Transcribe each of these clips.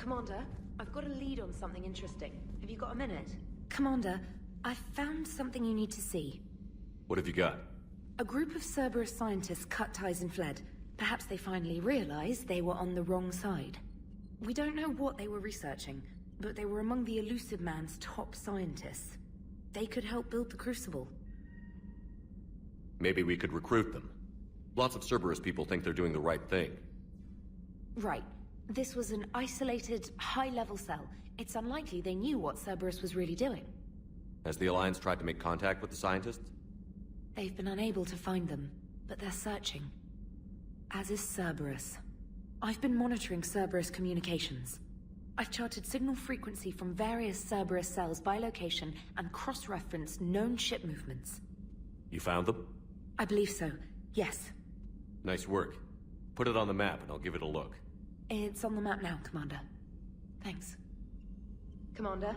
Commander, I've got a lead on something interesting. Have you got a minute? Commander, I've found something you need to see. What have you got? A group of Cerberus scientists cut ties and fled. Perhaps they finally realized they were on the wrong side. We don't know what they were researching, but they were among the Elusive Man's top scientists. They could help build the Crucible. Maybe we could recruit them. Lots of Cerberus people think they're doing the right thing. Right. This was an isolated, high-level cell. It's unlikely they knew what Cerberus was really doing. Has the Alliance tried to make contact with the scientists? They've been unable to find them, but they're searching. As is Cerberus. I've been monitoring Cerberus communications. I've charted signal frequency from various Cerberus cells by location and cross-referenced known ship movements. You found them? I believe so, yes. Nice work. Put it on the map and I'll give it a look. It's on the map now, Commander. Thanks. Commander?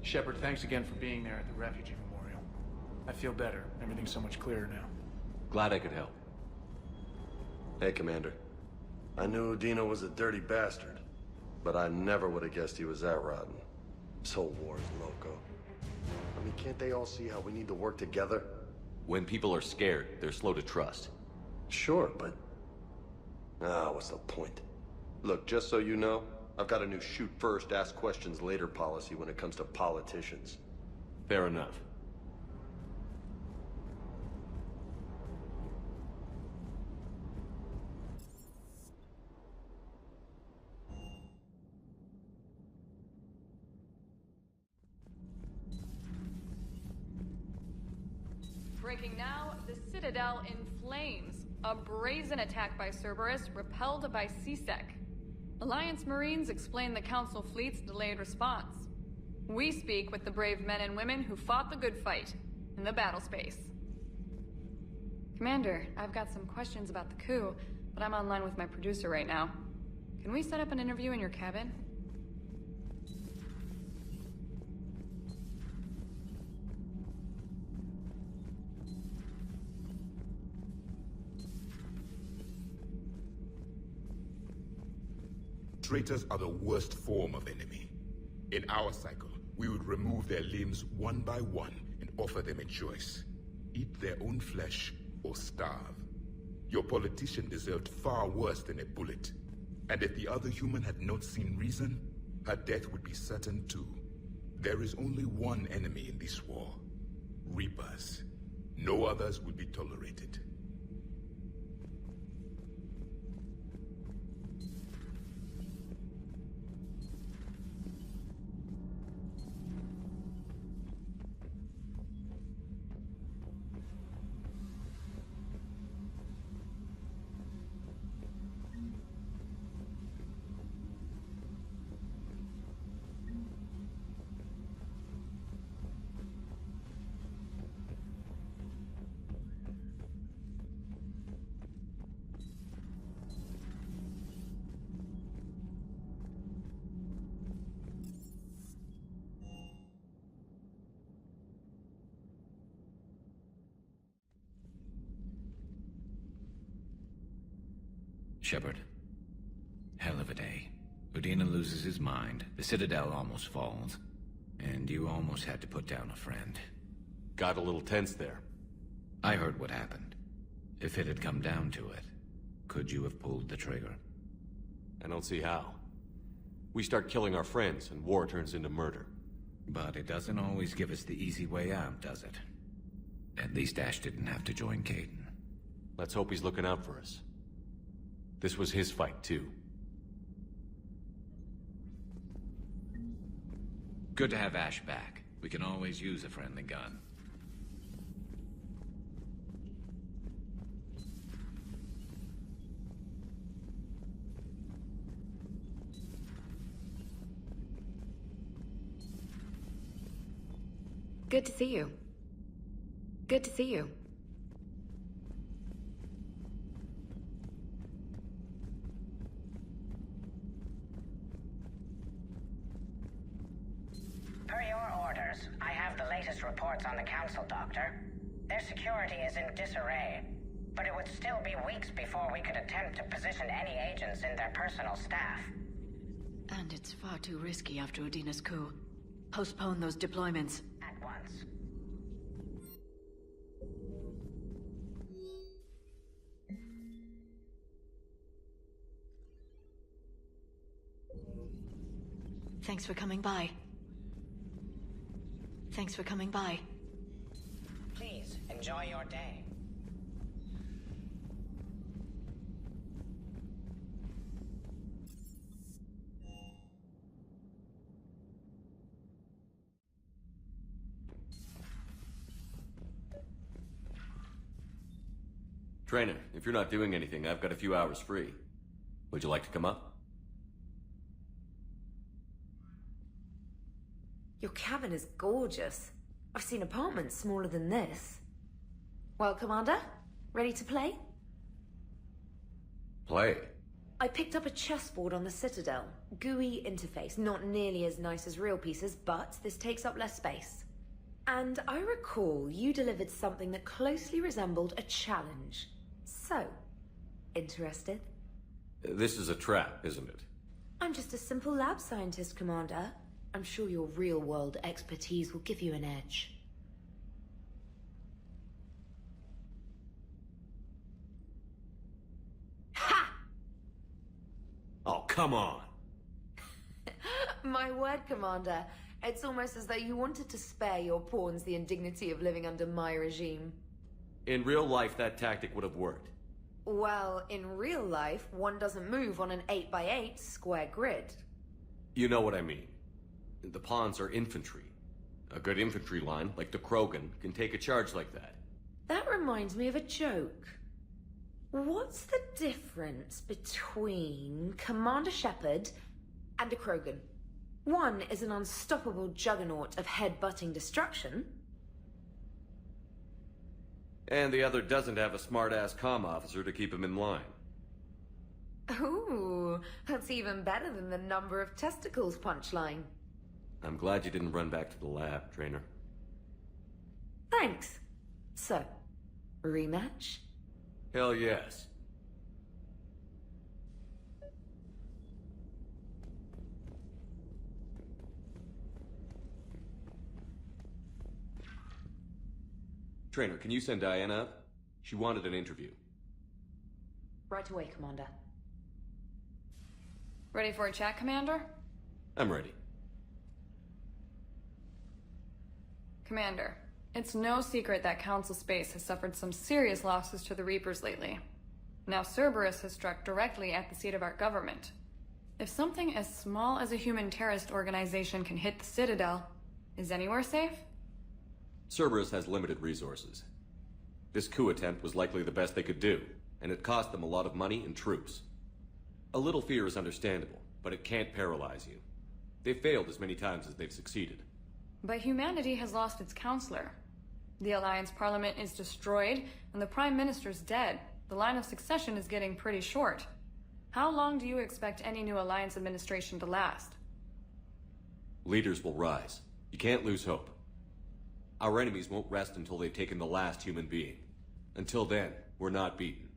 Shepard, thanks again for being there at the Refugee Memorial. I feel better. Everything's so much clearer now. Glad I could help. Hey, Commander. I knew Udina was a dirty bastard, but I never would have guessed he was that rotten. This whole war is loco. I mean, can't they all see how we need to work together? When people are scared, they're slow to trust. Sure, but... what's the point? Look, just so you know, I've got a new shoot first, ask questions later policy when it comes to politicians. Fair enough. Breaking now, the Citadel in flames. A brazen attack by Cerberus, repelled by CSEC. Alliance Marines explain the Council fleet's delayed response. We speak with the brave men and women who fought the good fight in the battle space. Commander, I've got some questions about the coup, but I'm online with my producer right now. Can we set up an interview in your cabin? Traitors are the worst form of enemy. In our cycle, we would remove their limbs one by one and offer them a choice. Eat their own flesh or starve. Your politician deserved far worse than a bullet. And if the other human had not seen reason, her death would be certain too. There is only one enemy in this war. Reapers. No others will be tolerated. Shepard. Hell of a day. Udina loses his mind, the Citadel almost falls, and you almost had to put down a friend. Got a little tense there. I heard what happened. If it had come down to it, could you have pulled the trigger? I don't see how. We start killing our friends, and war turns into murder. But it doesn't always give us the easy way out, does it? At least Ash didn't have to join Caden. Let's hope he's looking out for us. This was his fight, too. Good to have Ash back. We can always use a friendly gun. Good to see you. Good to see you. Per your orders, I have the latest reports on the Council, Doctor. Their security is in disarray, but it would still be weeks before we could attempt to position any agents in their personal staff. And it's far too risky after Udina's coup. Postpone those deployments. At once. Thanks for coming by. Thanks for coming by. Please, enjoy your day. Trainer, if you're not doing anything, I've got a few hours free. Would you like to come up? Your cabin is gorgeous. I've seen apartments smaller than this. Well, Commander, ready to play? Play? I picked up a chessboard on the Citadel. GUI interface, not nearly as nice as real pieces, but this takes up less space. And I recall you delivered something that closely resembled a challenge. So, interested? This is a trap, isn't it? I'm just a simple lab scientist, Commander. I'm sure your real-world expertise will give you an edge. Ha! Oh, come on! My word, Commander. It's almost as though you wanted to spare your pawns the indignity of living under my regime. In real life, that tactic would have worked. Well, in real life, one doesn't move on an 8x8 square grid. You know what I mean. The pawns are infantry. A good infantry line, like the Krogan, can take a charge like that. That reminds me of a joke. What's the difference between Commander Shepard and a Krogan? One is an unstoppable juggernaut of head-butting destruction. And the other doesn't have a smart-ass comm officer to keep him in line. Ooh, that's even better than the number of testicles punchline. I'm glad you didn't run back to the lab, Trainer. Thanks. So, rematch? Hell yes. Trainer, can you send Diana up? She wanted an interview. Right away, Commander. Ready for a chat, Commander? I'm ready. Commander, it's no secret that Council Space has suffered some serious losses to the Reapers lately. Now Cerberus has struck directly at the seat of our government. If something as small as a human terrorist organization can hit the Citadel, is anywhere safe? Cerberus has limited resources. This coup attempt was likely the best they could do, and it cost them a lot of money and troops. A little fear is understandable, but it can't paralyze you. They've failed as many times as they've succeeded. But humanity has lost its counselor. The Alliance Parliament is destroyed, and the Prime Minister's dead. The line of succession is getting pretty short. How long do you expect any new Alliance administration to last? Leaders will rise. You can't lose hope. Our enemies won't rest until they've taken the last human being. Until then, we're not beaten.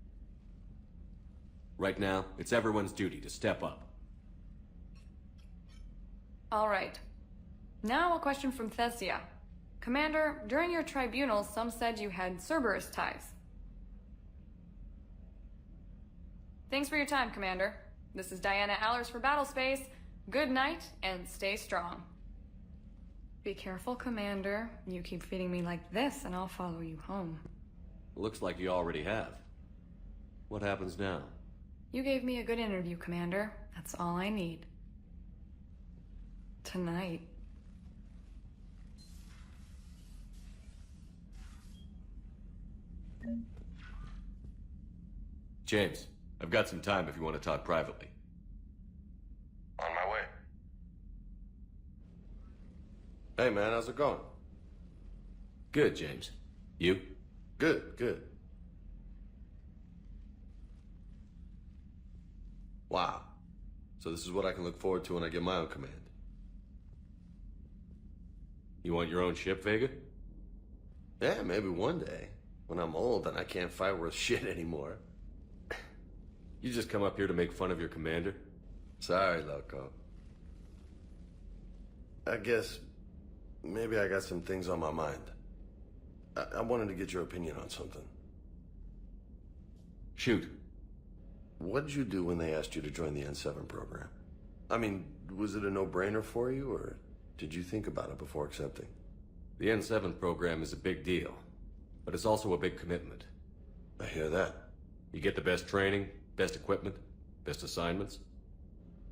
Right now, it's everyone's duty to step up. All right. Now a question from Thessia. Commander, during your tribunal, some said you had Cerberus ties. Thanks for your time, Commander. This is Diana Allers for Battlespace. Good night, and stay strong. Be careful, Commander. You keep feeding me like this, and I'll follow you home. Looks like you already have. What happens now? You gave me a good interview, Commander. That's all I need. Tonight. James, I've got some time if you want to talk privately. On my way. Hey, man, how's it going? Good, James. You? Good, good. Wow. So this is what I can look forward to when I get my own command. You want your own ship, Vega? Yeah, maybe one day. When I'm old and I can't fight worth shit anymore. You just come up here to make fun of your commander? Sorry, Loco. I guess maybe I got some things on my mind. I wanted to get your opinion on something. Shoot. What did you do when they asked you to join the N7 program? I mean, was it a no-brainer for you, or did you think about it before accepting? The N7 program is a big deal, but it's also a big commitment. I hear that. You get the best training, best equipment, best assignments.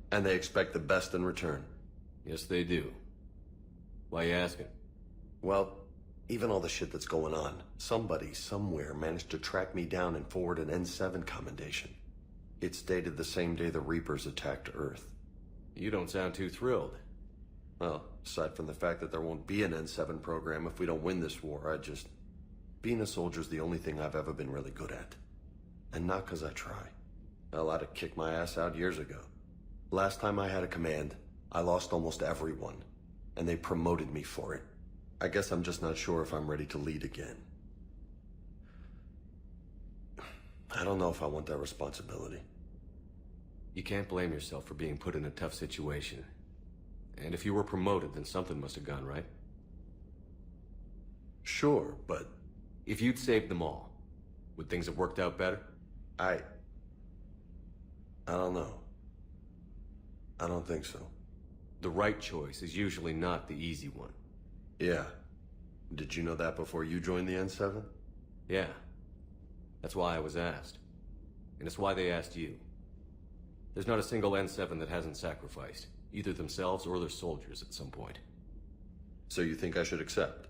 And they expect the best in return. Yes, they do. Why you asking? Well, even all the shit that's going on, somebody somewhere managed to track me down and forward an N7 commendation. It's dated the same day the Reapers attacked Earth. You don't sound too thrilled. Well, aside from the fact that there won't be an N7 program if we don't win this war, being a soldier's the only thing I've ever been really good at. And not 'cause I try. Hell, I'd have kicked my ass out years ago. Last time I had a command, I lost almost everyone, and they promoted me for it. I guess I'm just not sure if I'm ready to lead again. I don't know if I want that responsibility. You can't blame yourself for being put in a tough situation. And if you were promoted, then something must have gone right. Sure, but... If you'd saved them all, would things have worked out better? I don't know. I don't think so. The right choice is usually not the easy one. Yeah. Did you know that before you joined the N7? Yeah. That's why I was asked. And it's why they asked you. There's not a single N7 that hasn't sacrificed, either themselves or their soldiers at some point. So you think I should accept?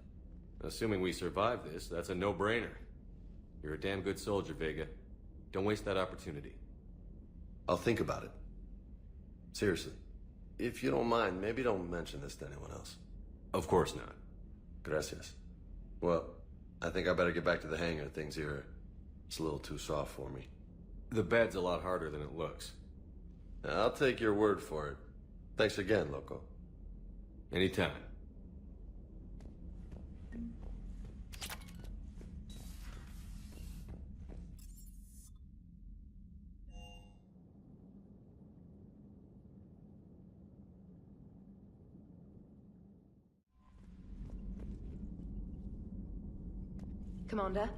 Assuming we survive this, that's a no-brainer. You're a damn good soldier, Vega. Don't waste that opportunity. I'll think about it. Seriously. If you don't mind, maybe don't mention this to anyone else. Of course not. Gracias. Well, I think I better get back to the hangar. Things here, it's a little too soft for me. The bed's a lot harder than it looks. I'll take your word for it. Thanks again, Loco. Anytime. Commander?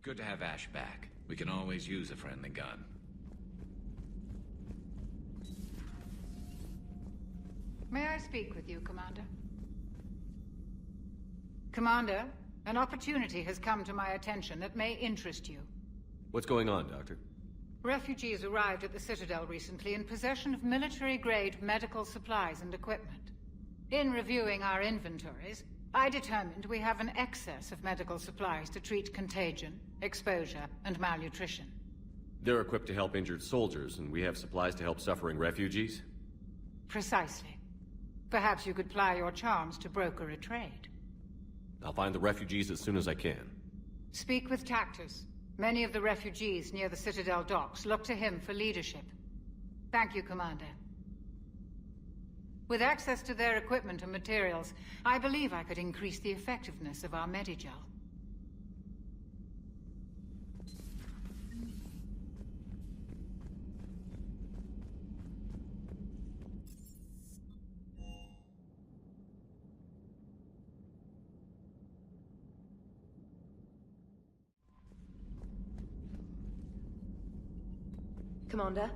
Good to have Ash back. We can always use a friendly gun. May I speak with you, Commander? Commander, an opportunity has come to my attention that may interest you. What's going on, Doctor? Refugees arrived at the Citadel recently in possession of military-grade medical supplies and equipment. In reviewing our inventories, I determined we have an excess of medical supplies to treat contagion, exposure, and malnutrition. They're equipped to help injured soldiers, and we have supplies to help suffering refugees? Precisely. Perhaps you could ply your charms to broker a trade. I'll find the refugees as soon as I can. Speak with Tactus. Many of the refugees near the Citadel docks look to him for leadership. Thank you, Commander. With access to their equipment and materials, I believe I could increase the effectiveness of our Medigel. Commander?